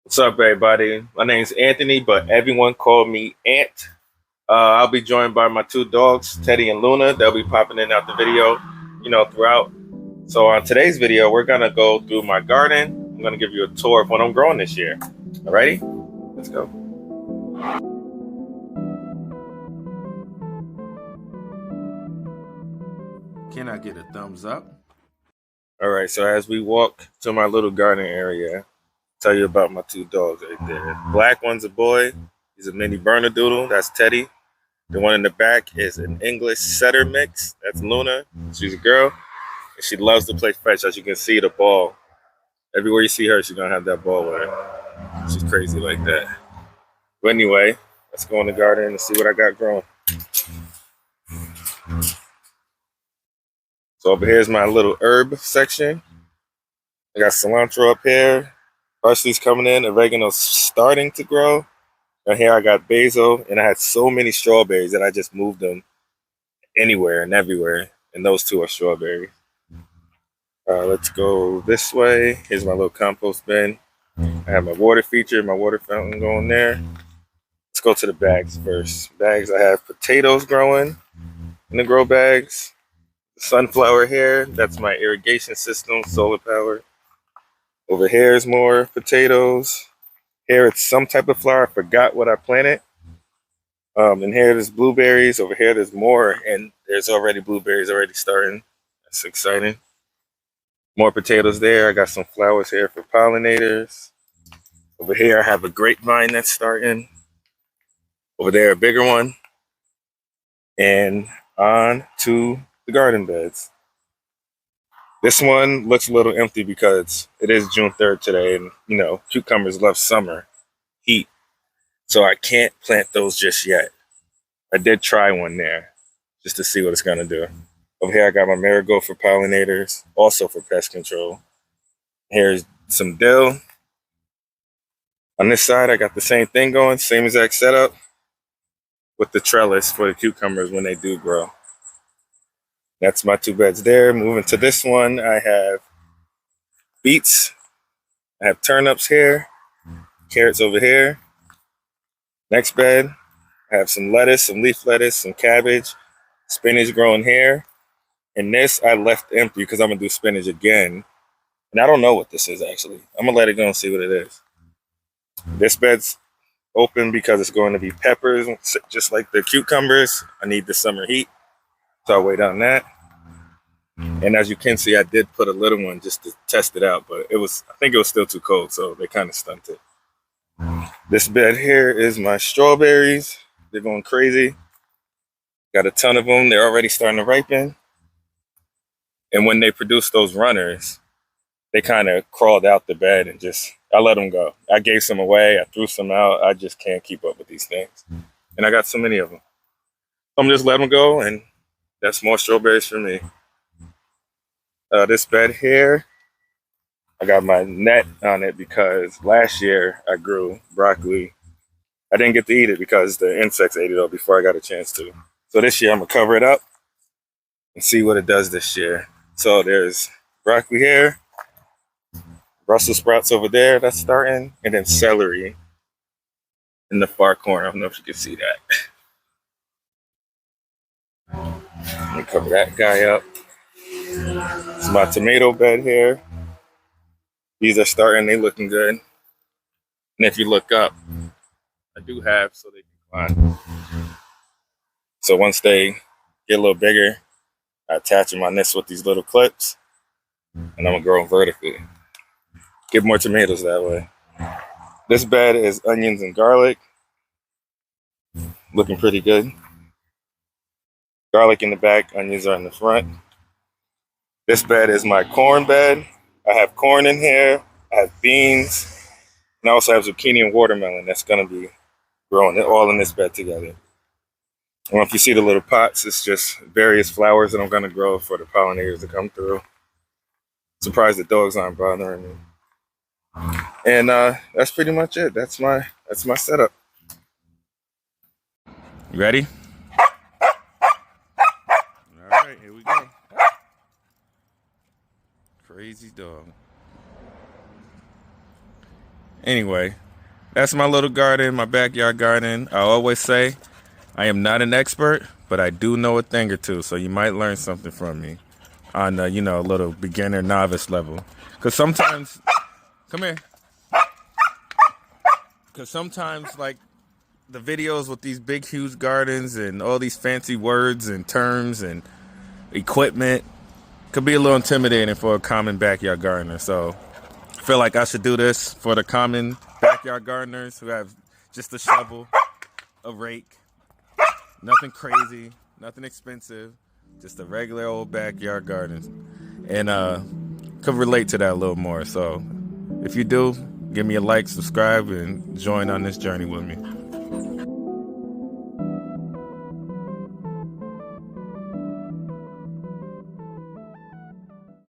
What's up, everybody? My name's Anthony, but everyone call me Ant. I'll be joined by my two dogs, Teddy and Luna. They'll be popping in and out the video, throughout. So on today's video, we're gonna go through my garden. I'm gonna give you a tour of what I'm growing this year. Alrighty, let's go. Can I get a thumbs up? All right. So as we walk to my little garden area, tell you about my two dogs right there. Black one's a boy. He's a mini Bernedoodle. That's Teddy. The one in the back is an English setter mix. That's Luna. She's a girl. And she loves to play fetch. As you can see, the ball. Everywhere you see her, she's going to have that ball with her. She's crazy like that. But anyway, let's go in the garden and see what I got growing. So over here is my little herb section. I got cilantro up here. Parsley's coming in. Oregano's starting to grow. And here I got basil. And I had so many strawberries that I just moved them anywhere and everywhere. And those two are strawberries. Let's go this way. Here's my little compost bin. I have my water feature, my water fountain going there. Let's go to the bags first. Bags, I have potatoes growing in the grow bags. Sunflower here, that's my irrigation system, solar power. Over here is more potatoes. Here it's some type of flower. I forgot what I planted. And here there's blueberries. Over here there's more, and there's already blueberries already starting. That's exciting. More potatoes there. I got some flowers here for pollinators. Over here I have a grapevine that's starting. Over there a bigger one. And on to the garden beds. This one looks a little empty because it is June 3rd today, and cucumbers love summer heat. So I can't plant those just yet. I did try one there just to see what it's gonna do. Over here I got my marigold for pollinators, also for pest control. Here's some dill. On this side I got the same thing going, same exact setup with the trellis for the cucumbers when they do grow. That's my two beds there. Moving to this one, I have beets. I have turnips here, carrots over here. Next bed, I have some lettuce, some leaf lettuce, some cabbage, spinach growing here. And this I left empty because I'm gonna do spinach again. And I don't know what this is actually. I'm gonna let it go and see what it is. This bed's open because it's going to be peppers, just like the cucumbers. I need the summer heat, so I'll wait on that. And as you can see, I did put a little one just to test it out, but I think it was still too cold, so they kind of stunted. This bed here is my strawberries. They're going crazy. Got a ton of them. They're already starting to ripen. And when they produce those runners, they kind of crawled out the bed and I let them go. I gave some away. I threw some out. I just can't keep up with these things. And I got so many of them. So I'm just letting them go, and that's more strawberries for me. This bed here, I got my net on it because last year I grew broccoli. I didn't get to eat it because the insects ate it up before I got a chance to. So this year I'm gonna cover it up and see what it does this year. So there's broccoli here, Brussels sprouts over there that's starting, and then celery in the far corner. I don't know if you can see that. Let me cover that guy up. It's my tomato bed here. These are starting, they looking good. And if you look up, I do have so they can climb. So once they get a little bigger, I attach them on this with these little clips, and I'm gonna grow them vertically. Get more tomatoes that way. This bed is onions and garlic. Looking pretty good. Garlic in the back, onions are in the front. This bed is my corn bed. I have corn in here. I have beans. And I also have zucchini and watermelon that's going to be growing all in this bed together. And if you see the little pots, it's just various flowers that I'm going to grow for the pollinators to come through. Surprised the dogs aren't bothering me. And that's pretty much it. That's my setup. You ready? All right, here we go. Crazy dog. Anyway, that's my little garden, my backyard garden. I always say I am not an expert, but I do know a thing or two, so you might learn something from me on the, a little beginner novice level. Because sometimes, come here. Because sometimes, like, the videos with these big, huge gardens and all these fancy words and terms and equipment could be a little intimidating for a common backyard gardener. So I feel like I should do this for the common backyard gardeners who have just a shovel, a rake, nothing crazy, nothing expensive, just a regular old backyard garden, and could relate to that a little more. So if you do, give me a like, subscribe, and join on this journey with me.